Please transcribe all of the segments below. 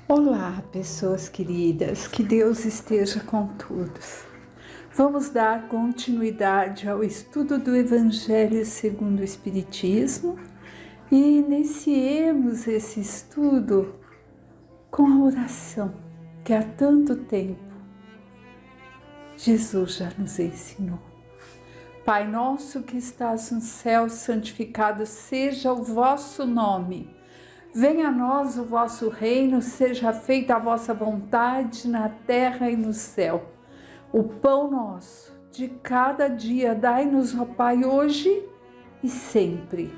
Olá, pessoas queridas, que Deus esteja com todos. Vamos dar continuidade ao estudo do Evangelho segundo o Espiritismo e iniciemos esse estudo com a oração que há tanto tempo Jesus já nos ensinou. Pai nosso que estás no céu, santificado seja o vosso nome. Venha a nós o vosso reino, seja feita a vossa vontade na terra e no céu. O pão nosso de cada dia dai-nos, ó Pai, hoje e sempre.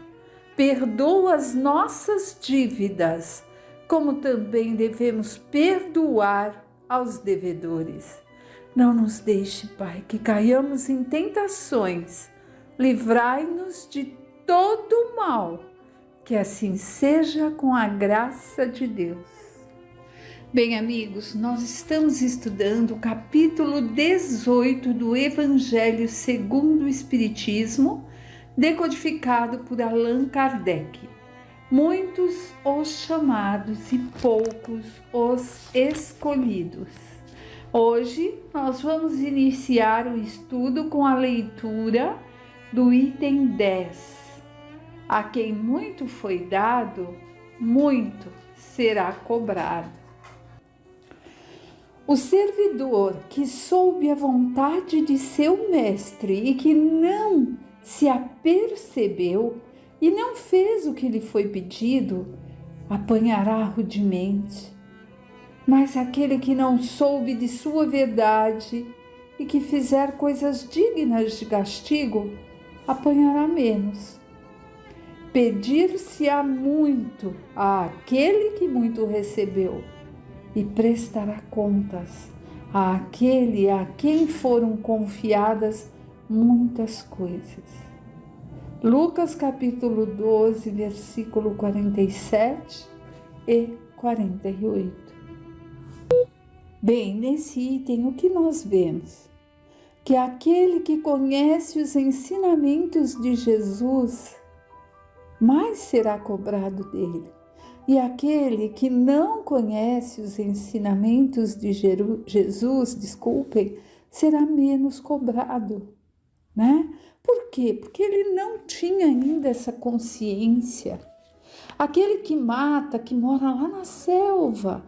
Perdoa as nossas dívidas, como também devemos perdoar aos devedores. Não nos deixe, Pai, que caiamos em tentações. Livrai-nos de todo o mal. Que assim seja com a graça de Deus. Bem, amigos, nós estamos estudando o capítulo 18 do Evangelho segundo o Espiritismo, decodificado por Allan Kardec. Muitos os chamados e poucos os escolhidos. Hoje nós vamos iniciar o estudo com a leitura do item 10. A quem muito foi dado, muito será cobrado. O servidor que soube a vontade de seu mestre e que não se apercebeu e não fez o que lhe foi pedido, apanhará rudemente. Mas aquele que não soube de sua verdade e que fizer coisas dignas de castigo, apanhará menos. Pedir-se-á muito àquele que muito recebeu, e prestará contas àquele a quem foram confiadas muitas coisas. Lucas capítulo 12, versículo 47 e 48. Bem, nesse item o que nós vemos? Que aquele que conhece os ensinamentos de Jesus mais será cobrado dele. E aquele que não conhece os ensinamentos de Jesus, será menos cobrado, né? Por quê? Porque ele não tinha ainda essa consciência. Aquele que mata, que mora lá na selva,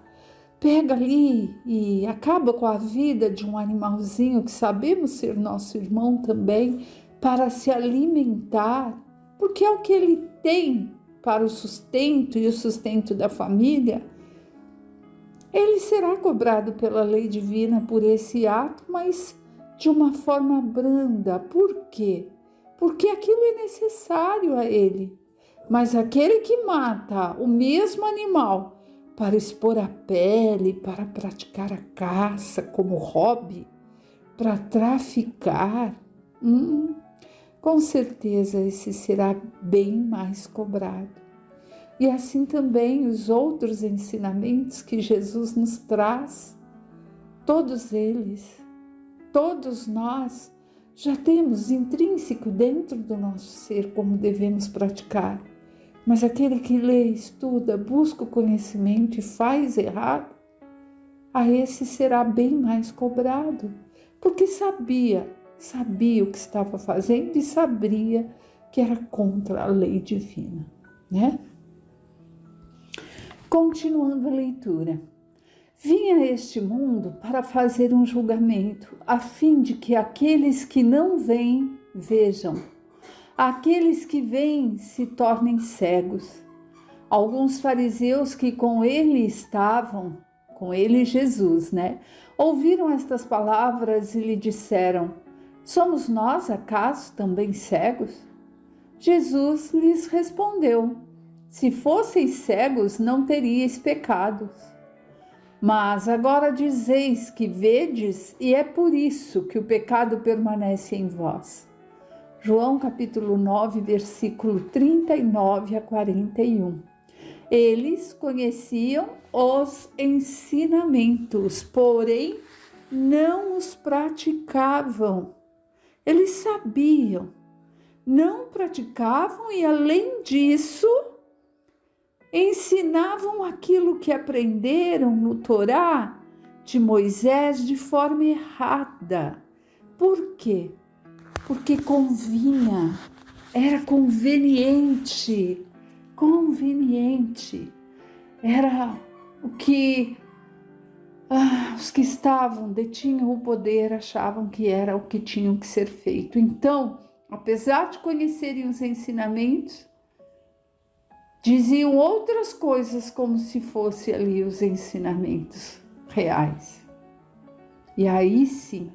pega ali e acaba com a vida de um animalzinho que sabemos ser nosso irmão também, para se alimentar, porque é o que ele tem para o sustento e o sustento da família, ele será cobrado pela lei divina por esse ato, mas de uma forma branda. Por quê? Porque aquilo é necessário a ele. Mas aquele que mata o mesmo animal para expor a pele, para praticar a caça como hobby, para traficar, com certeza esse será bem mais cobrado. E assim também os outros ensinamentos que Jesus nos traz, todos eles, todos nós já temos intrínseco dentro do nosso ser como devemos praticar. Mas aquele que lê, estuda, busca o conhecimento e faz errado, a esse será bem mais cobrado, porque sabia o que estava fazendo e sabia que era contra a lei divina, né? Continuando a leitura. Vim a este mundo para fazer um julgamento, a fim de que aqueles que não veem, vejam. Aqueles que veem se tornem cegos. Alguns fariseus que com ele estavam, com ele Jesus, né? Ouviram estas palavras e lhe disseram: somos nós, acaso, também cegos? Jesus lhes respondeu: se fosseis cegos, não teríeis pecados. Mas agora dizeis que vedes, e é por isso que o pecado permanece em vós. João capítulo 9, versículo 39 a 41. Eles conheciam os ensinamentos, porém não os praticavam. Eles sabiam, não praticavam e, além disso, ensinavam aquilo que aprenderam no Torá de Moisés de forma errada. Por quê? Porque convinha, era conveniente, era o que os que detinham o poder, achavam que era o que tinha que ser feito. Então, apesar de conhecerem os ensinamentos, diziam outras coisas como se fossem ali os ensinamentos reais. E aí sim,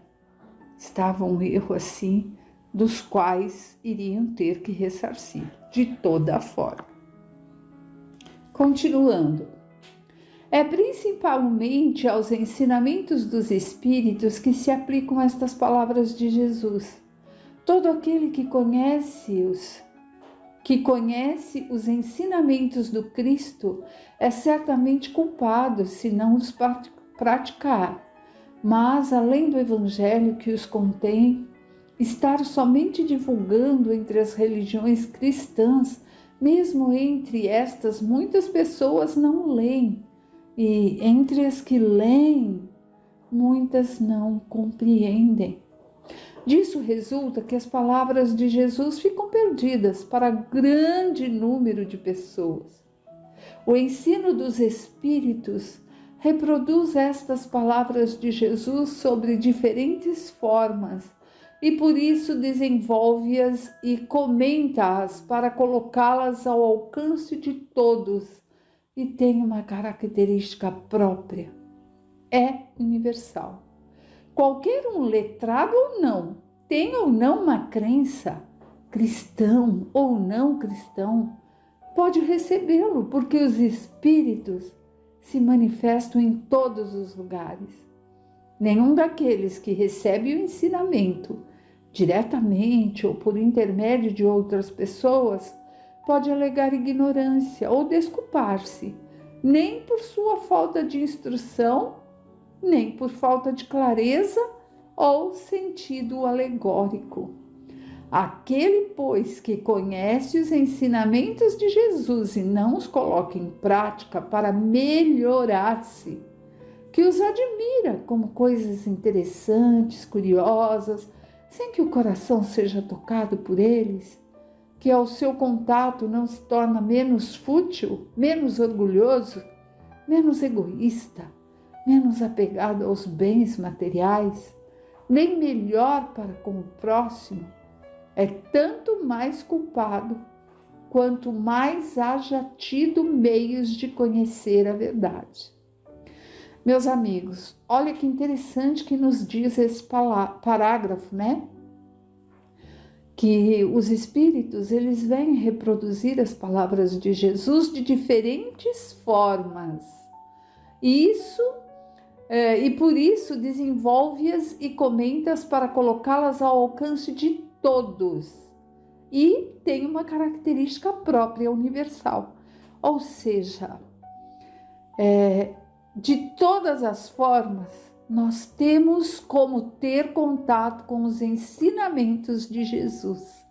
estava um erro assim, dos quais iriam ter que ressarcir de toda forma. Continuando, é principalmente aos ensinamentos dos Espíritos que se aplicam estas palavras de Jesus. Todo aquele que conhece os ensinamentos do Cristo é certamente culpado se não os praticar. Mas, além do Evangelho que os contém, estar somente divulgando entre as religiões cristãs, mesmo entre estas, muitas pessoas não leem, e entre as que leem, muitas não compreendem. Disso resulta que as palavras de Jesus ficam perdidas para grande número de pessoas. O ensino dos Espíritos reproduz estas palavras de Jesus sobre diferentes formas e por isso desenvolve-as e comenta-as para colocá-las ao alcance de todos, e tem uma característica própria: é universal. Qualquer um, letrado ou não, tem ou não uma crença, cristão ou não cristão, pode recebê-lo, porque os Espíritos se manifestam em todos os lugares. Nenhum daqueles que recebe o ensinamento diretamente ou por intermédio de outras pessoas pode alegar ignorância ou desculpar-se, nem por sua falta de instrução, nem por falta de clareza ou sentido alegórico. Aquele, pois, que conhece os ensinamentos de Jesus e não os coloca em prática para melhorar-se, que os admira como coisas interessantes, curiosas, sem que o coração seja tocado por eles, que ao seu contato não se torna menos fútil, menos orgulhoso, menos egoísta, menos apegado aos bens materiais, nem melhor para com o próximo, é tanto mais culpado quanto mais haja tido meios de conhecer a verdade. Meus amigos, olha que interessante que nos diz esse parágrafo, né? Que os Espíritos, eles vêm reproduzir as palavras de Jesus de diferentes formas. E por isso desenvolve-as e comenta-as para colocá-las ao alcance de todos. E tem uma característica própria, universal. Ou seja, de todas as formas, nós temos como ter contato com os ensinamentos de Jesus.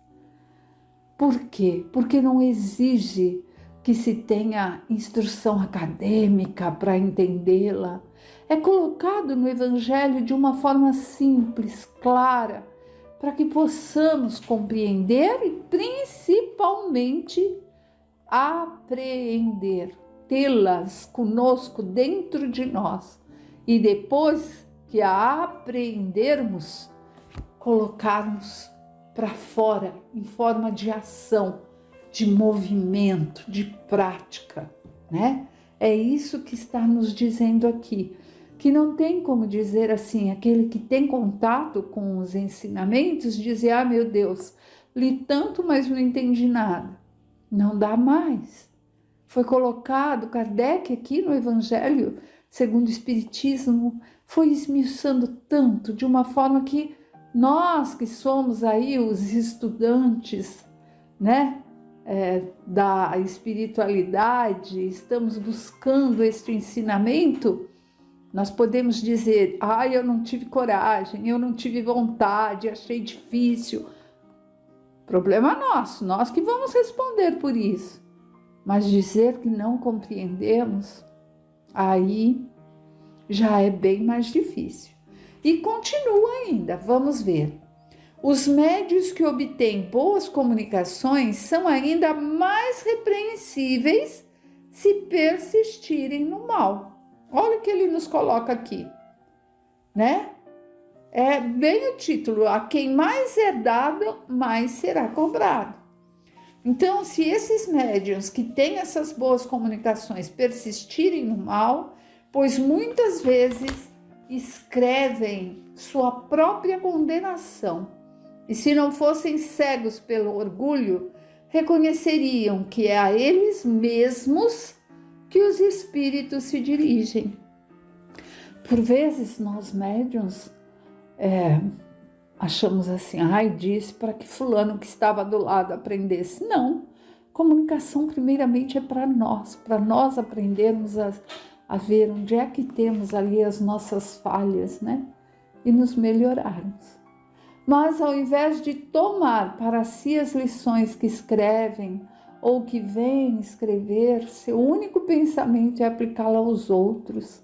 Por quê? Porque não exige que se tenha instrução acadêmica para entendê-la. É colocado no Evangelho de uma forma simples, clara, para que possamos compreender e principalmente apreender, tê-las conosco dentro de nós. E depois que a apreendermos, colocarmos para fora em forma de ação, de movimento, de prática, né? É isso que está nos dizendo aqui, que não tem como dizer assim, aquele que tem contato com os ensinamentos, dizer, ah, meu Deus, li tanto, mas não entendi nada. Não dá mais. Foi colocado, Kardec aqui no Evangelho, segundo o Espiritismo, foi esmiuçando tanto, de uma forma que nós que somos aí os estudantes, né, da espiritualidade, estamos buscando este ensinamento, nós podemos dizer, eu não tive coragem, eu não tive vontade, achei difícil. Problema nosso, nós que vamos responder por isso. Mas dizer que não compreendemos, aí já é bem mais difícil. E continua ainda, vamos ver. Os médios que obtêm boas comunicações são ainda mais repreensíveis se persistirem no mal. Olha o que ele nos coloca aqui, né? É bem o título: a quem mais é dado, mais será cobrado. Então, se esses médiuns que têm essas boas comunicações persistirem no mal, pois muitas vezes escrevem sua própria condenação, e se não fossem cegos pelo orgulho, reconheceriam que é a eles mesmos que os espíritos se dirigem. Por vezes, nós médiuns achamos assim, disse para que fulano que estava do lado aprendesse. Não, comunicação primeiramente é para nós aprendermos a ver onde é que temos ali as nossas falhas, né? E nos melhorarmos. Mas ao invés de tomar para si as lições que escrevem ou que vêm escrever, seu único pensamento é aplicá-la aos outros,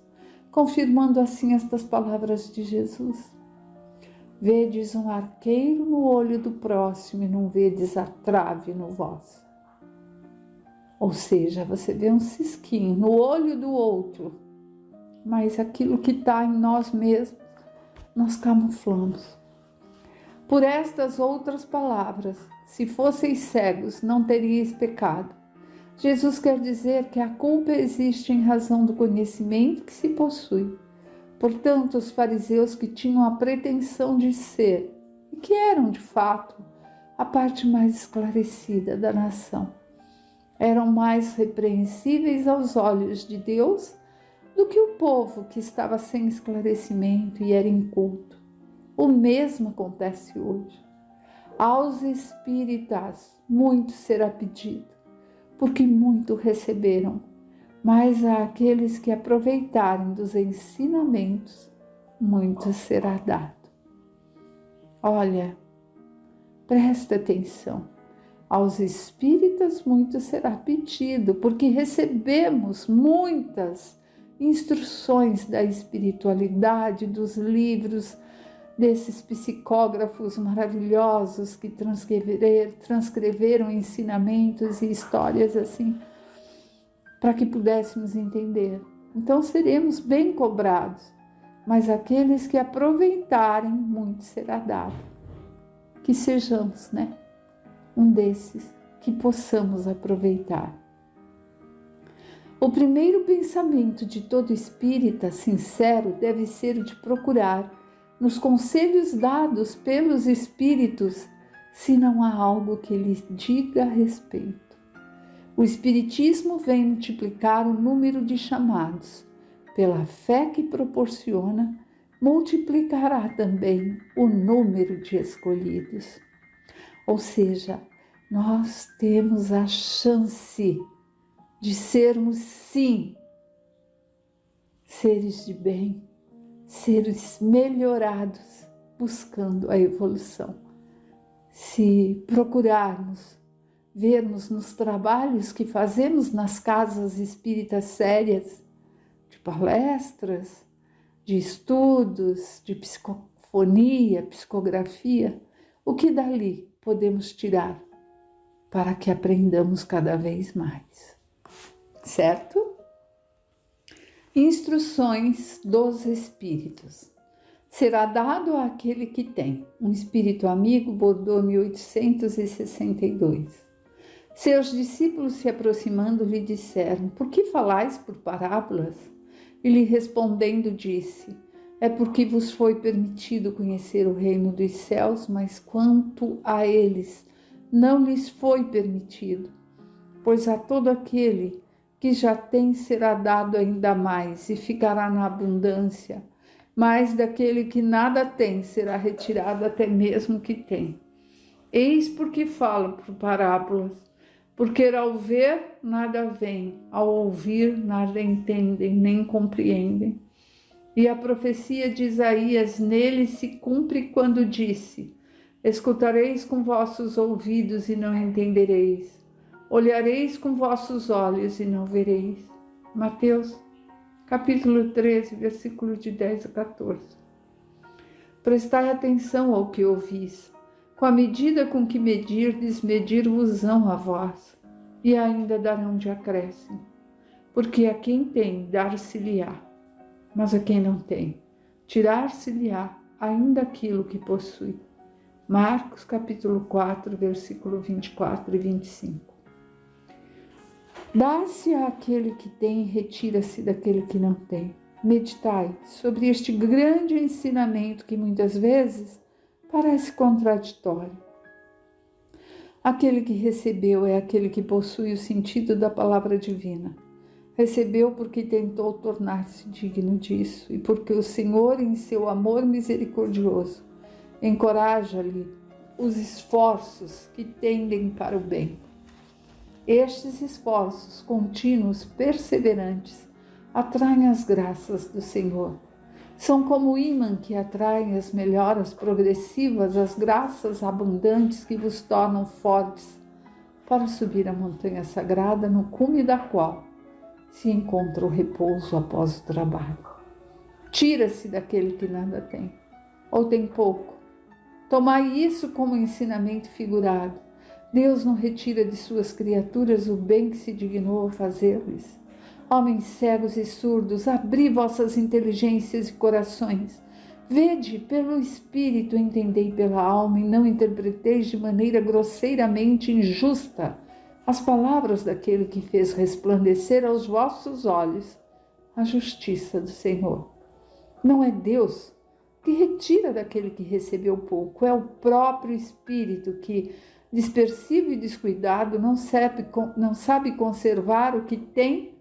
confirmando assim estas palavras de Jesus. Vedes um arqueiro no olho do próximo e não vedes a trave no vosso. Ou seja, você vê um cisquinho no olho do outro, mas aquilo que está em nós mesmos, nós camuflamos. Por estas outras palavras, se fosseis cegos, não teríeis pecado. Jesus quer dizer que a culpa existe em razão do conhecimento que se possui. Portanto, os fariseus que tinham a pretensão de ser, e que eram de fato, a parte mais esclarecida da nação, eram mais repreensíveis aos olhos de Deus do que o povo que estava sem esclarecimento e era inculto. O mesmo acontece hoje. Aos espíritas muito será pedido, porque muito receberam, mas àqueles que aproveitarem dos ensinamentos, muito será dado. Olha, presta atenção. Aos espíritas muito será pedido, porque recebemos muitas instruções da espiritualidade, dos livros, desses psicógrafos maravilhosos que transcreveram ensinamentos e histórias assim, para que pudéssemos entender. Então seremos bem cobrados, mas aqueles que aproveitarem, muito será dado. Que sejamos, um desses que possamos aproveitar. O primeiro pensamento de todo espírita sincero deve ser o de procurar, nos conselhos dados pelos espíritos, se não há algo que lhes diga a respeito. O Espiritismo vem multiplicar o número de chamados. Pela fé que proporciona, multiplicará também o número de escolhidos. Ou seja, nós temos a chance de sermos, sim, seres de bem, seres melhorados, buscando a evolução. Se procurarmos, vermos nos trabalhos que fazemos nas casas espíritas sérias, de palestras, de estudos, de psicofonia, psicografia, o que dali podemos tirar para que aprendamos cada vez mais. Certo? Instruções dos espíritos. Será dado àquele que tem. Um espírito amigo, Bordeaux, 1862. Seus discípulos, se aproximando, lhe disseram: por que falais por parábolas? E lhe respondendo disse: é porque vos foi permitido conhecer o reino dos céus, mas quanto a eles não lhes foi permitido. Pois a todo aquele que já tem será dado ainda mais e ficará na abundância, mas daquele que nada tem será retirado até mesmo o que tem. Eis porque falo por parábolas, porque ao ver nada veem, ao ouvir nada entendem, nem compreendem. E a profecia de Isaías nele se cumpre quando disse: escutareis com vossos ouvidos e não entendereis, Olhareis com vossos olhos e não vereis. Mateus, capítulo 13, versículo de 10 a 14. Prestai atenção ao que ouvis. Com a medida com que medirdes, medir-vos-ão a vós, e ainda darão de acréscimo. Porque a quem tem, dar-se-lhe-á, mas a quem não tem, tirar-se-lhe-á ainda aquilo que possui. Marcos, capítulo 4, versículo 24 e 25. Dá-se àquele que tem e retira-se daquele que não tem. Meditai sobre este grande ensinamento que muitas vezes parece contraditório. Aquele que recebeu é aquele que possui o sentido da palavra divina. Recebeu porque tentou tornar-se digno disso e porque o Senhor, em seu amor misericordioso, encoraja-lhe os esforços que tendem para o bem. Estes esforços contínuos, perseverantes, atraem as graças do Senhor. São como o ímã que atraem as melhoras progressivas, as graças abundantes que vos tornam fortes para subir a montanha sagrada, no cume da qual se encontra o repouso após o trabalho. Tira-se daquele que nada tem, ou tem pouco. Tomai isso como ensinamento figurado. Deus não retira de suas criaturas o bem que se dignou a fazer-lhes. Homens cegos e surdos, abri vossas inteligências e corações. Vede pelo Espírito, entendei pela alma, e não interpreteis de maneira grosseiramente injusta as palavras daquele que fez resplandecer aos vossos olhos a justiça do Senhor. Não é Deus que retira daquele que recebeu pouco, é o próprio Espírito que, dispersivo e descuidado, não sabe conservar o que tem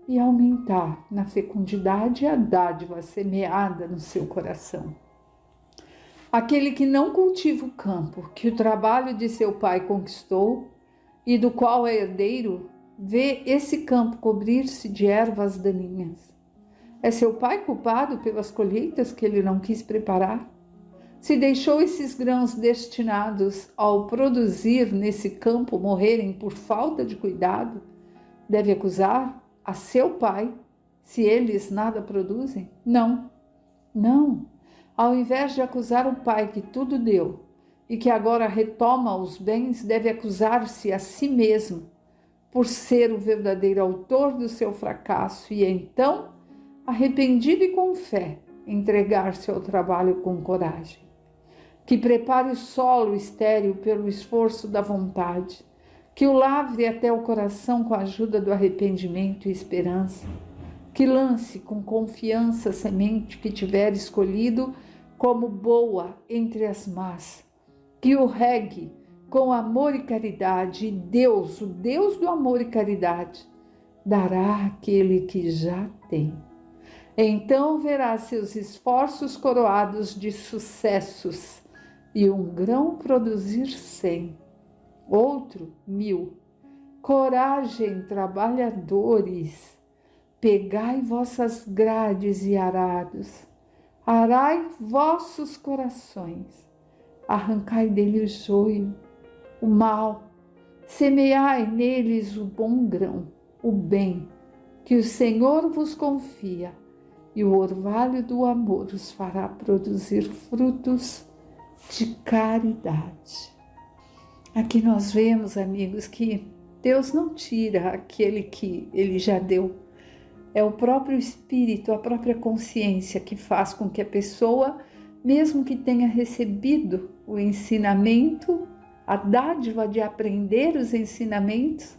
e aumentar na fecundidade a dádiva semeada no seu coração. Aquele que não cultiva o campo que o trabalho de seu pai conquistou e do qual é herdeiro, vê esse campo cobrir-se de ervas daninhas. É seu pai culpado pelas colheitas que ele não quis preparar? Se deixou esses grãos destinados ao produzir nesse campo morrerem por falta de cuidado, deve acusar a seu pai se eles nada produzem? Não. Ao invés de acusar o pai que tudo deu e que agora retoma os bens, deve acusar-se a si mesmo por ser o verdadeiro autor do seu fracasso e então, arrependido e com fé, entregar-se ao trabalho com coragem. Que prepare o solo estéril pelo esforço da vontade, que o lavre até o coração com a ajuda do arrependimento e esperança, que lance com confiança a semente que tiver escolhido como boa entre as más, que o regue com amor e caridade, e Deus, o Deus do amor e caridade, dará àquele que já tem. Então verá seus esforços coroados de sucessos, e um grão produzir 100, outro 1000. Coragem, trabalhadores, pegai vossas grades e arados, arai vossos corações, arrancai dele o joio, o mal, semeai neles o bom grão, o bem, que o Senhor vos confia, e o orvalho do amor os fará produzir frutos de caridade. Aqui nós vemos, amigos, que Deus não tira aquele que Ele já deu. É o próprio Espírito, a própria consciência que faz com que a pessoa, mesmo que tenha recebido o ensinamento, a dádiva de aprender os ensinamentos,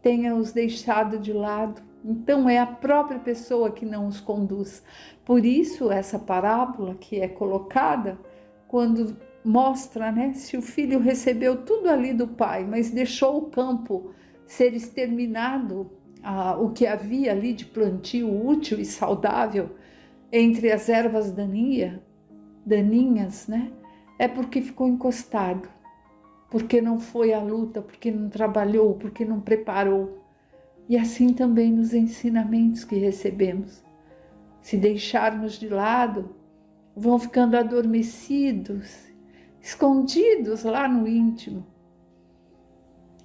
tenha os deixado de lado. Então é a própria pessoa que não os conduz. Por isso essa parábola que é colocada, quando mostra, se o filho recebeu tudo ali do pai, mas deixou o campo ser exterminado, o que havia ali de plantio útil e saudável entre as ervas daninhas, é porque ficou encostado, porque não foi à luta, porque não trabalhou, porque não preparou. E assim também nos ensinamentos que recebemos. Se deixarmos de lado, vão ficando adormecidos, escondidos lá no íntimo.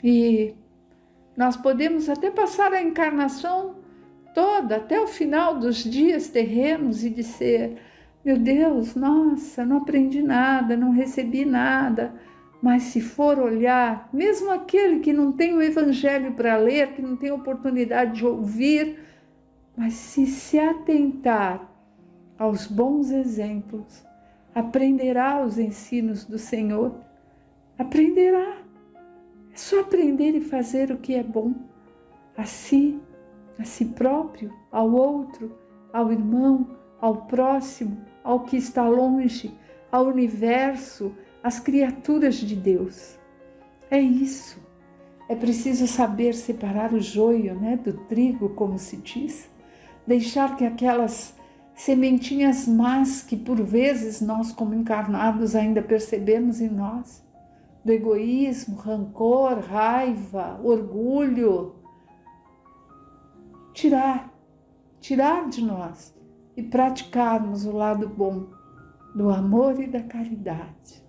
E Nós podemos até passar a encarnação toda, até o final dos dias terrenos e dizer: meu Deus, nossa, não aprendi nada, não recebi nada. Mas se for olhar, mesmo aquele que não tem o Evangelho para ler, que não tem oportunidade de ouvir, mas se atentar aos bons exemplos, aprenderá os ensinos do Senhor, aprenderá. É só aprender e fazer o que é bom a si próprio, ao outro, ao irmão, ao próximo, ao que está longe, ao universo, às criaturas de Deus. É isso. É preciso saber separar o joio, do trigo, como se diz. Deixar que aquelas sementinhas más que por vezes nós como encarnados ainda percebemos em nós, do egoísmo, rancor, raiva, orgulho, tirar de nós e praticarmos o lado bom do amor e da caridade.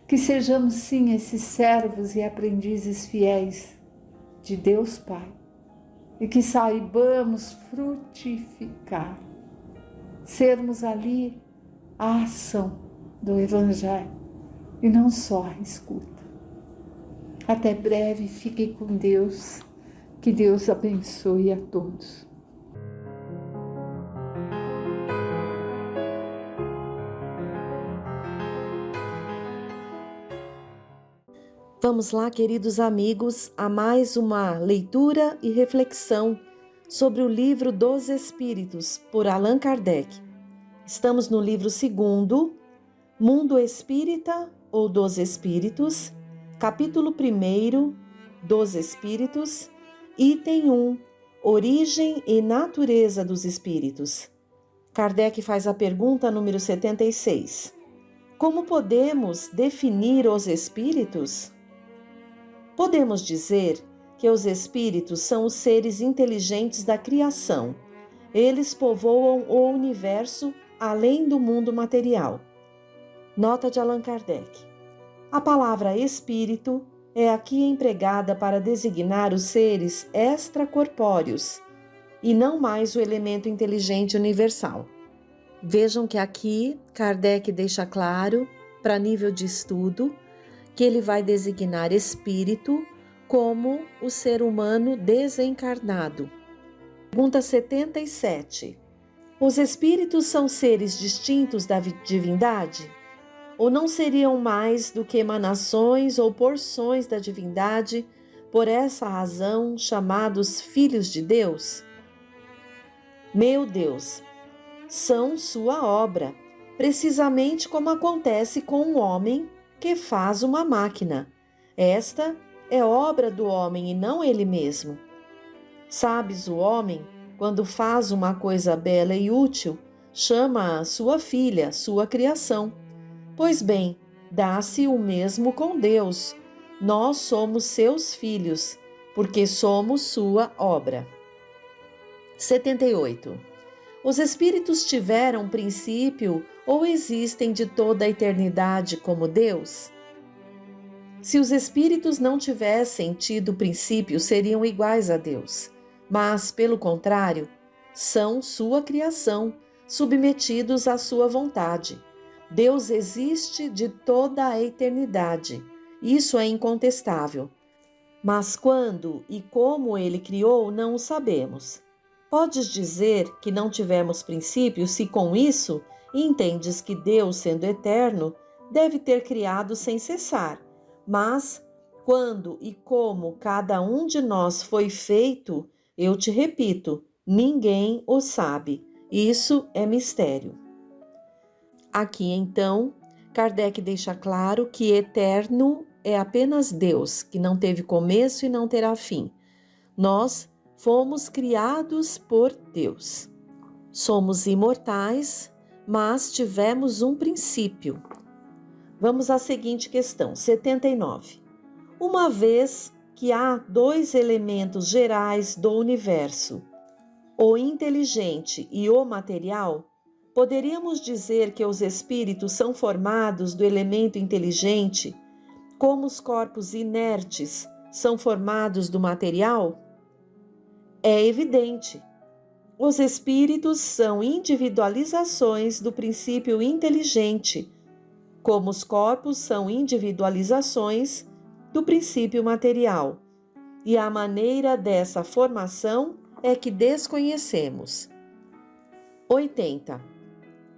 Que sejamos sim esses servos e aprendizes fiéis de Deus Pai e que saibamos frutificar, sermos ali a ação do Evangelho e não só a escuta. Até breve, fiquem com Deus, que Deus abençoe a todos. Vamos lá, queridos amigos, a mais uma leitura e reflexão sobre o livro dos Espíritos, por Allan Kardec. Estamos no livro 2º, Mundo Espírita ou dos Espíritos, capítulo 1 dos Espíritos, item 1, Origem e Natureza dos Espíritos. Kardec faz a pergunta número 76. Como podemos definir os espíritos? Podemos dizer que os espíritos são os seres inteligentes da criação. Eles povoam o universo além do mundo material. Nota de Allan Kardec. A palavra espírito é aqui empregada para designar os seres extracorpóreos e não mais o elemento inteligente universal. Vejam que aqui Kardec deixa claro, para nível de estudo, que ele vai designar espírito como o ser humano desencarnado. Pergunta 77. Os espíritos são seres distintos da divindade? Ou não seriam mais do que emanações ou porções da divindade, por essa razão chamados filhos de Deus? Meu Deus, são sua obra, precisamente como acontece com um homem que faz uma máquina. Esta é obra do homem e não ele mesmo. Sabes, o homem, quando faz uma coisa bela e útil, chama-a sua filha, sua criação. Pois bem, dá-se o mesmo com Deus. Nós somos seus filhos, porque somos sua obra. 78. Os espíritos tiveram princípio ou existem de toda a eternidade como Deus? Se os espíritos não tivessem tido princípio, seriam iguais a Deus. Mas, pelo contrário, são sua criação, submetidos à sua vontade. Deus existe de toda a eternidade. Isso é incontestável. Mas quando e como ele criou, não o sabemos. Podes dizer que não tivemos princípio se com isso entendes que Deus, sendo eterno, deve ter criado sem cessar. Mas, quando e como cada um de nós foi feito, eu te repito, ninguém o sabe. Isso é mistério. Aqui, então, Kardec deixa claro que eterno é apenas Deus, que não teve começo e não terá fim. Nós fomos criados por Deus. Somos imortais, mas tivemos um princípio. Vamos à seguinte questão, 79. Uma vez que há dois elementos gerais do universo, o inteligente e o material, poderíamos dizer que os espíritos são formados do elemento inteligente, como os corpos inertes são formados do material? É evidente. Os espíritos são individualizações do princípio inteligente, como os corpos são individualizações do princípio material. E a maneira dessa formação é que desconhecemos. 80.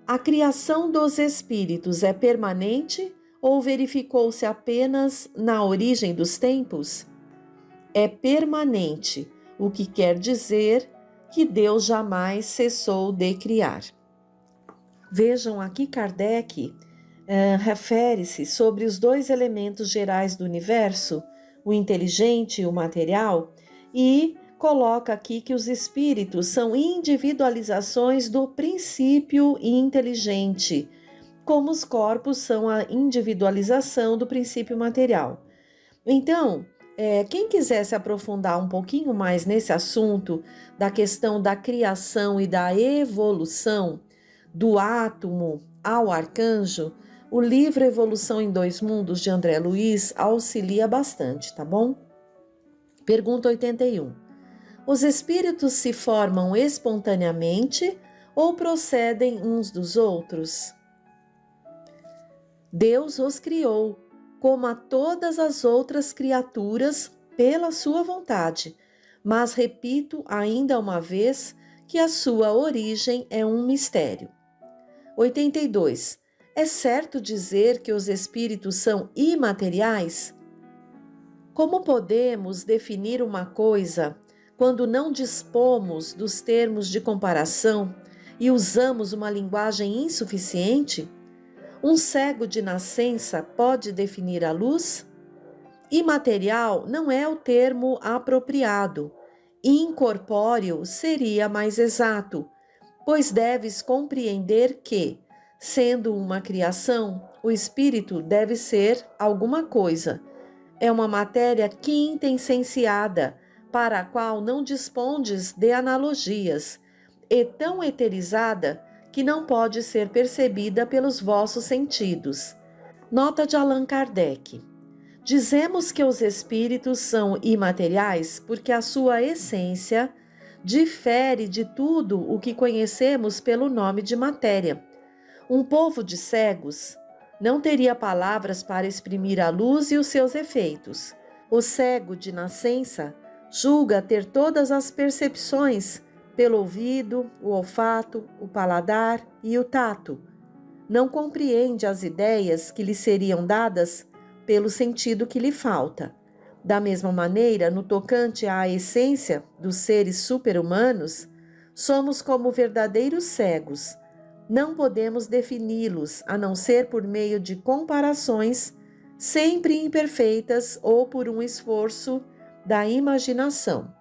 A criação dos espíritos é permanente ou verificou-se apenas na origem dos tempos? É permanente, o que quer dizer que Deus jamais cessou de criar. Vejam aqui, Kardec refere-se sobre os dois elementos gerais do universo, o inteligente e o material, e coloca aqui que os espíritos são individualizações do princípio inteligente, como os corpos são a individualização do princípio material. Então, quem quiser se aprofundar um pouquinho mais nesse assunto da questão da criação e da evolução do átomo ao arcanjo, o livro Evolução em Dois Mundos, de André Luiz, auxilia bastante, tá bom? Pergunta 81. Os espíritos se formam espontaneamente ou procedem uns dos outros? Deus os criou, como a todas as outras criaturas, pela sua vontade, mas repito ainda uma vez que a sua origem é um mistério. 82. É certo dizer que os espíritos são imateriais? Como podemos definir uma coisa quando não dispomos dos termos de comparação e usamos uma linguagem insuficiente? Um cego de nascença pode definir a luz? Imaterial não é o termo apropriado. Incorpóreo seria mais exato, pois deves compreender que, sendo uma criação, o espírito deve ser alguma coisa. É uma matéria quintessenciada, para a qual não dispondes de analogias, e tão eterizada que não pode ser percebida pelos vossos sentidos. Nota de Allan Kardec. Dizemos que os espíritos são imateriais porque a sua essência difere de tudo o que conhecemos pelo nome de matéria. Um povo de cegos não teria palavras para exprimir a luz e os seus efeitos. O cego de nascença julga ter todas as percepções pelo ouvido, o olfato, o paladar e o tato. Não compreende as ideias que lhe seriam dadas pelo sentido que lhe falta. Da mesma maneira, no tocante à essência dos seres super-humanos, somos como verdadeiros cegos. Não podemos defini-los a não ser por meio de comparações, sempre imperfeitas ou por um esforço da imaginação.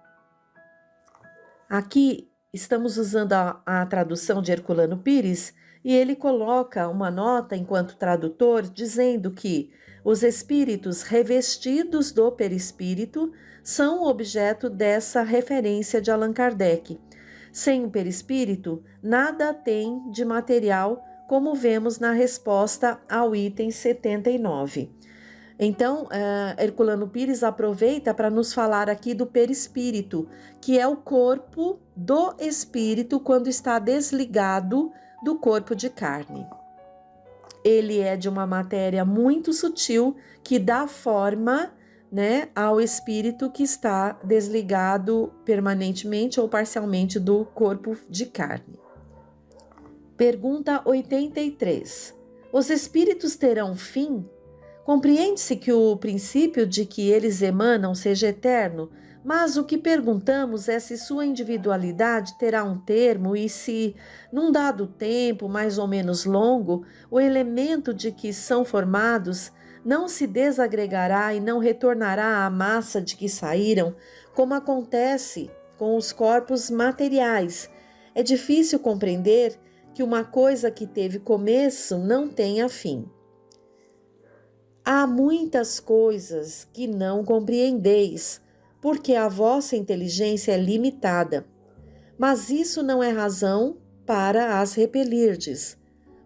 Aqui estamos usando a tradução de Herculano Pires e ele coloca uma nota enquanto tradutor dizendo que os espíritos revestidos do perispírito são objeto dessa referência de Allan Kardec. Sem o perispírito, nada tem de material, como vemos na resposta ao item 79. Então, Herculano Pires aproveita para nos falar aqui do perispírito, que é o corpo do espírito quando está desligado do corpo de carne. Ele é de uma matéria muito sutil que dá forma, ao espírito que está desligado permanentemente ou parcialmente do corpo de carne. Pergunta 83. Os espíritos terão fim? Compreende-se que o princípio de que eles emanam seja eterno, mas o que perguntamos é se sua individualidade terá um termo e se, num dado tempo mais ou menos longo, o elemento de que são formados não se desagregará e não retornará à massa de que saíram, como acontece com os corpos materiais. É difícil compreender que uma coisa que teve começo não tenha fim. Há muitas coisas que não compreendeis, porque a vossa inteligência é limitada. Mas isso não é razão para as repelirdes.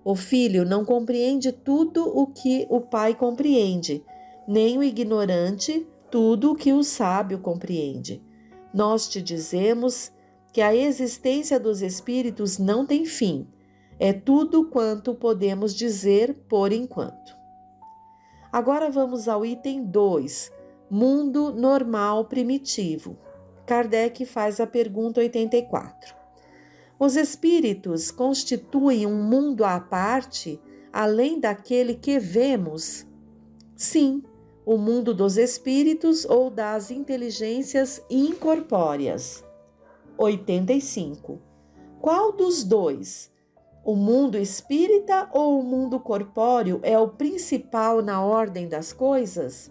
O filho não compreende tudo o que o pai compreende, nem o ignorante tudo o que o sábio compreende. Nós te dizemos que a existência dos espíritos não tem fim. É tudo quanto podemos dizer por enquanto. Agora vamos ao item 2, mundo normal primitivo. Kardec faz a pergunta 84. Os espíritos constituem um mundo à parte, além daquele que vemos? Sim, o mundo dos espíritos ou das inteligências incorpóreas. 85. Qual dos dois, o mundo espírita ou o mundo corpóreo, é o principal na ordem das coisas?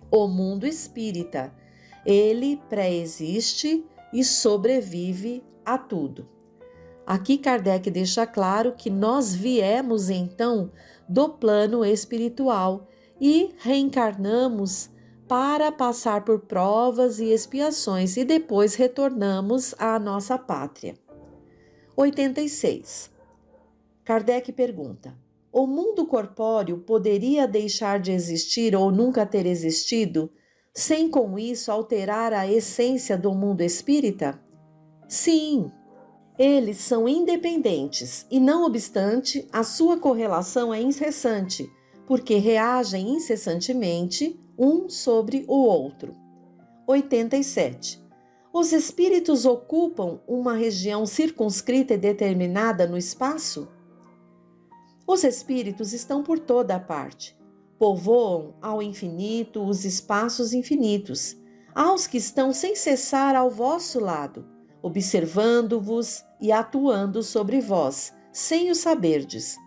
O mundo espírita. Ele pré-existe e sobrevive a tudo. Aqui Kardec deixa claro que nós viemos então do plano espiritual e reencarnamos para passar por provas e expiações e depois retornamos à nossa pátria. 86. Kardec pergunta: o mundo corpóreo poderia deixar de existir ou nunca ter existido, sem com isso alterar a essência do mundo espírita? Sim, eles são independentes e, não obstante, a sua correlação é incessante, porque reagem incessantemente um sobre o outro. 87. Os espíritos ocupam uma região circunscrita e determinada no espaço? Os espíritos estão por toda a parte. Povoam ao infinito os espaços infinitos, aos que estão sem cessar ao vosso lado, observando-vos e atuando sobre vós, sem o saberdes,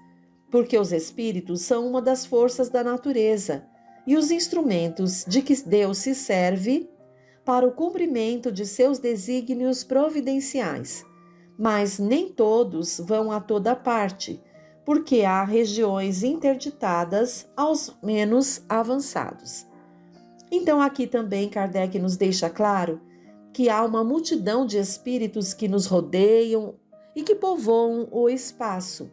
porque os espíritos são uma das forças da natureza e os instrumentos de que Deus se serve para o cumprimento de seus desígnios providenciais. Mas nem todos vão a toda parte, porque há regiões interditadas aos menos avançados. Então aqui também Kardec nos deixa claro que há uma multidão de espíritos que nos rodeiam e que povoam o espaço.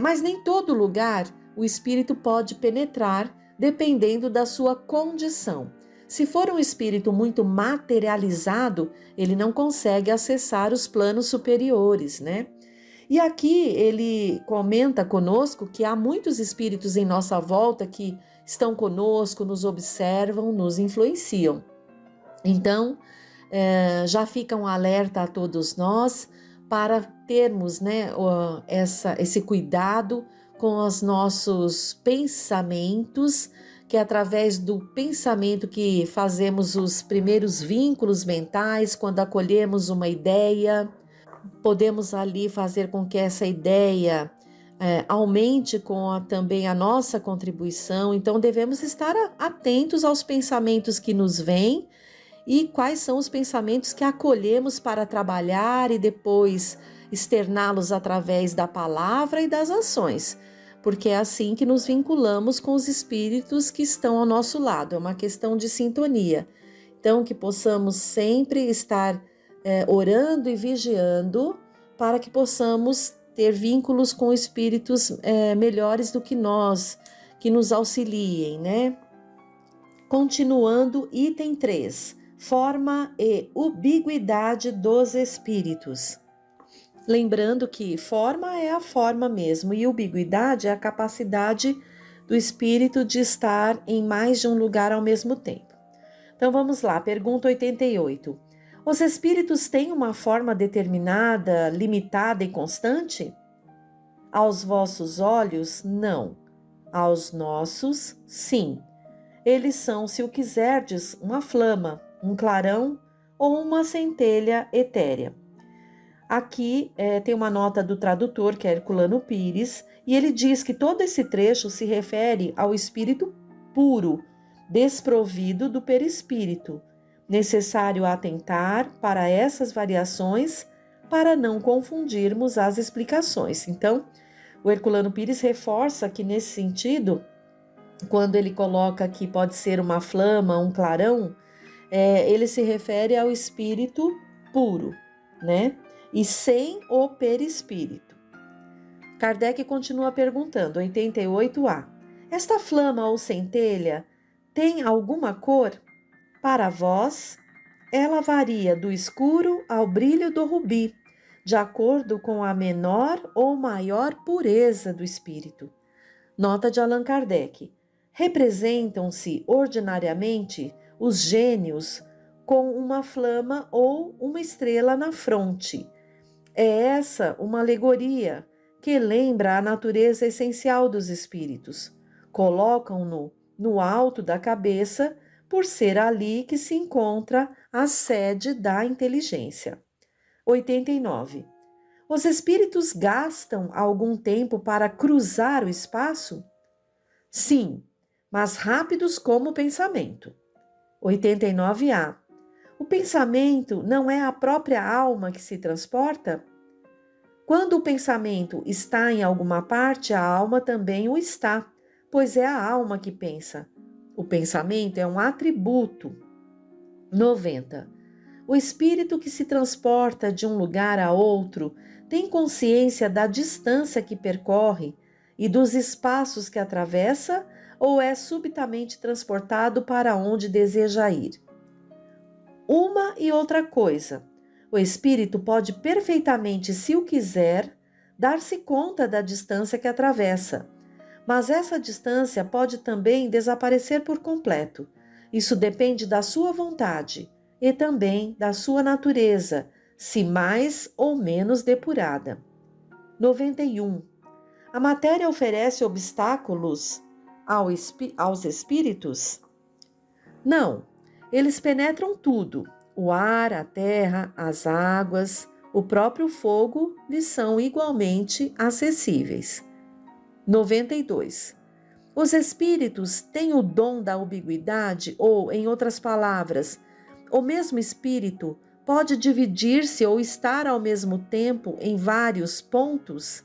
Mas nem todo lugar o espírito pode penetrar, dependendo da sua condição. Se for um espírito muito materializado, ele não consegue acessar os planos superiores, né? E aqui ele comenta conosco que há muitos espíritos em nossa volta que estão conosco, nos observam, nos influenciam. Então, já fica um alerta a todos nós para termos, né, esse cuidado com os nossos pensamentos, que é através do pensamento que fazemos os primeiros vínculos mentais, quando acolhemos uma ideia, podemos ali fazer com que essa ideia aumente também a nossa contribuição. Então devemos estar atentos aos pensamentos que nos vêm e quais são os pensamentos que acolhemos para trabalhar e depois externá-los através da palavra e das ações, porque é assim que nos vinculamos com os espíritos que estão ao nosso lado, é uma questão de sintonia. Então, que possamos sempre estar orando e vigiando para que possamos ter vínculos com espíritos melhores do que nós, que nos auxiliem, né? Continuando, item 3, forma e ubiguidade dos espíritos. Lembrando que forma é a forma mesmo e ubiguidade é a capacidade do espírito de estar em mais de um lugar ao mesmo tempo. Então vamos lá, pergunta 88. Os espíritos têm uma forma determinada, limitada e constante? Aos vossos olhos, não. Aos nossos, sim. Eles são, se o quiserdes, uma flama, um clarão ou uma centelha etérea. Aqui tem uma nota do tradutor, que é Herculano Pires, e ele diz que todo esse trecho se refere ao espírito puro, desprovido do perispírito. Necessário atentar para essas variações para não confundirmos as explicações. Então, o Herculano Pires reforça que nesse sentido, quando ele coloca que pode ser uma flama, um clarão, ele se refere ao espírito puro, né? E sem o perispírito. Kardec continua perguntando, 88A. Esta flama ou centelha tem alguma cor? Para vós, ela varia do escuro ao brilho do rubi, de acordo com a menor ou maior pureza do espírito. Nota de Allan Kardec. Representam-se ordinariamente os gênios com uma flama ou uma estrela na fronte. É essa uma alegoria que lembra a natureza essencial dos espíritos. Colocam-no no alto da cabeça, por ser ali que se encontra a sede da inteligência. 89. Os espíritos gastam algum tempo para cruzar o espaço? Sim, mas rápidos como o pensamento. 89A. O pensamento não é a própria alma que se transporta? Quando o pensamento está em alguma parte, a alma também o está, pois é a alma que pensa. O pensamento é um atributo. 90. O espírito que se transporta de um lugar a outro tem consciência da distância que percorre e dos espaços que atravessa ou é subitamente transportado para onde deseja ir? Uma e outra coisa. O espírito pode perfeitamente, se o quiser, dar-se conta da distância que atravessa, mas essa distância pode também desaparecer por completo. Isso depende da sua vontade e também da sua natureza, se mais ou menos depurada. 91. A matéria oferece obstáculos aos espíritos? Não, eles penetram tudo. O ar, a terra, as águas, o próprio fogo lhes são igualmente acessíveis. 92. Os espíritos têm o dom da ubiguidade ou, em outras palavras, o mesmo espírito pode dividir-se ou estar ao mesmo tempo em vários pontos?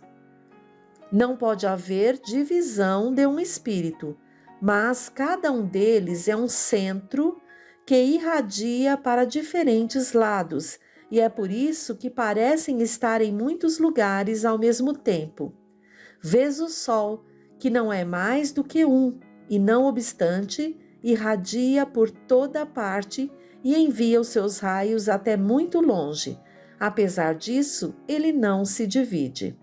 Não pode haver divisão de um espírito, mas cada um deles é um centro que irradia para diferentes lados, e é por isso que parecem estar em muitos lugares ao mesmo tempo. Vês o sol, que não é mais do que um, e não obstante, irradia por toda parte e envia os seus raios até muito longe. Apesar disso, ele não se divide.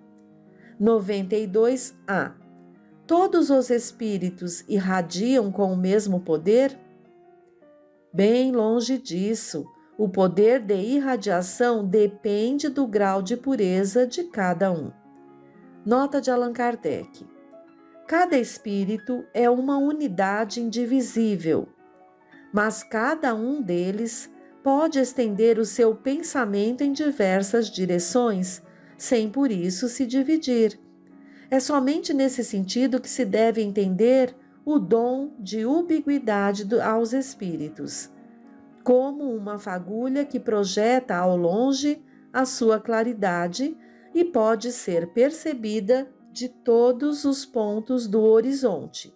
92A. Todos os espíritos irradiam com o mesmo poder? Bem longe disso. O poder de irradiação depende do grau de pureza de cada um. Nota de Allan Kardec. Cada espírito é uma unidade indivisível, mas cada um deles pode estender o seu pensamento em diversas direções, sem por isso se dividir. É somente nesse sentido que se deve entender o dom de ubiguidade aos espíritos, como uma fagulha que projeta ao longe a sua claridade e pode ser percebida de todos os pontos do horizonte,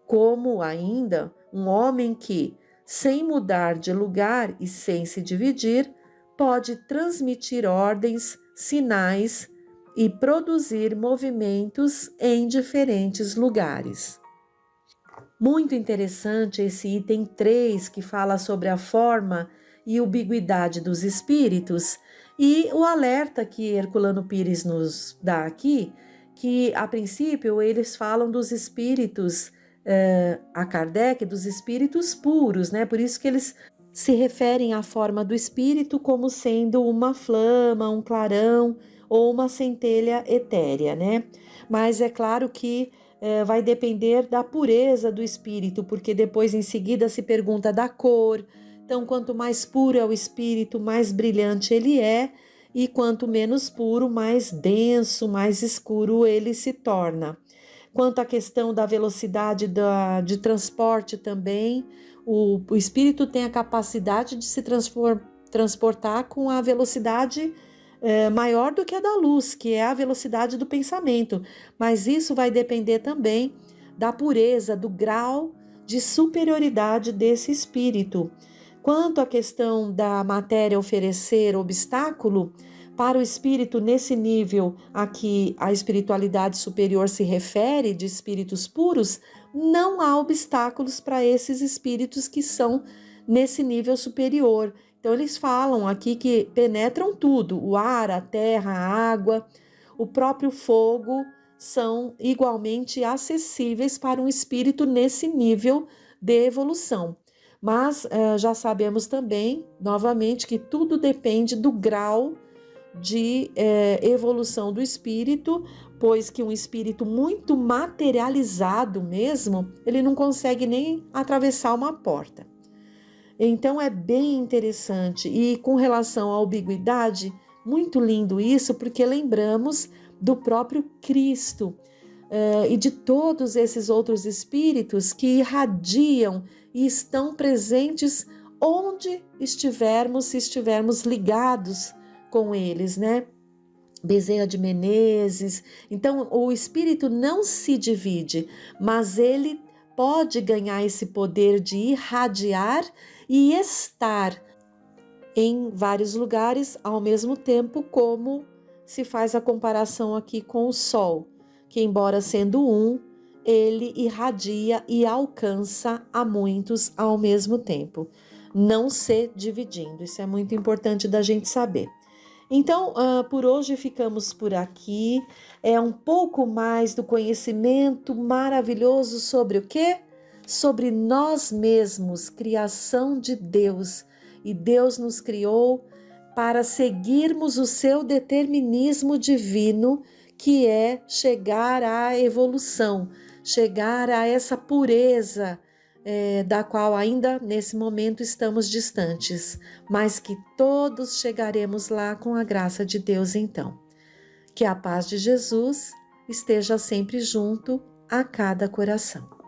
como ainda um homem que, sem mudar de lugar e sem se dividir, pode transmitir ordens, sinais e produzir movimentos em diferentes lugares. Muito interessante esse item 3, que fala sobre a forma e ubiguidade dos espíritos, e o alerta que Herculano Pires nos dá aqui, que a princípio eles falam dos espíritos, a Kardec, dos espíritos puros, né? Por isso que eles se referem à forma do espírito como sendo uma flama, um clarão ou uma centelha etérea, né? Mas é claro que vai depender da pureza do espírito, porque depois em seguida se pergunta da cor. Então, quanto mais puro é o espírito, mais brilhante ele é, e quanto menos puro, mais denso, mais escuro ele se torna. Quanto à questão da velocidade de transporte também, o espírito tem a capacidade de se transportar com a velocidade maior do que a da luz, que é a velocidade do pensamento. Mas isso vai depender também da pureza, do grau de superioridade desse espírito. Quanto à questão da matéria oferecer obstáculo, para o espírito nesse nível a que a espiritualidade superior se refere, de espíritos puros, não há obstáculos para esses espíritos que são nesse nível superior. Então eles falam aqui que penetram tudo, o ar, a terra, a água, o próprio fogo, são igualmente acessíveis para um espírito nesse nível de evolução. Mas já sabemos também, novamente, que tudo depende do grau de evolução do espírito, pois que um espírito muito materializado mesmo, ele não consegue nem atravessar uma porta. Então é bem interessante. E com relação à ambiguidade, muito lindo isso, porque lembramos do próprio Cristo e de todos esses outros espíritos que irradiam e estão presentes onde estivermos, se estivermos ligados com eles, né? Bezerra de Menezes. Então, o espírito não se divide, mas ele pode ganhar esse poder de irradiar e estar em vários lugares ao mesmo tempo, como se faz a comparação aqui com o Sol, que embora sendo um, ele irradia e alcança a muitos ao mesmo tempo, não se dividindo. Isso é muito importante da gente saber. Então, por hoje ficamos por aqui. É um pouco mais do conhecimento maravilhoso sobre o quê? Sobre nós mesmos, criação de Deus. E Deus nos criou para seguirmos o seu determinismo divino, que é chegar à evolução, chegar a essa pureza da qual ainda nesse momento estamos distantes, mas que todos chegaremos lá com a graça de Deus então. Que a paz de Jesus esteja sempre junto a cada coração.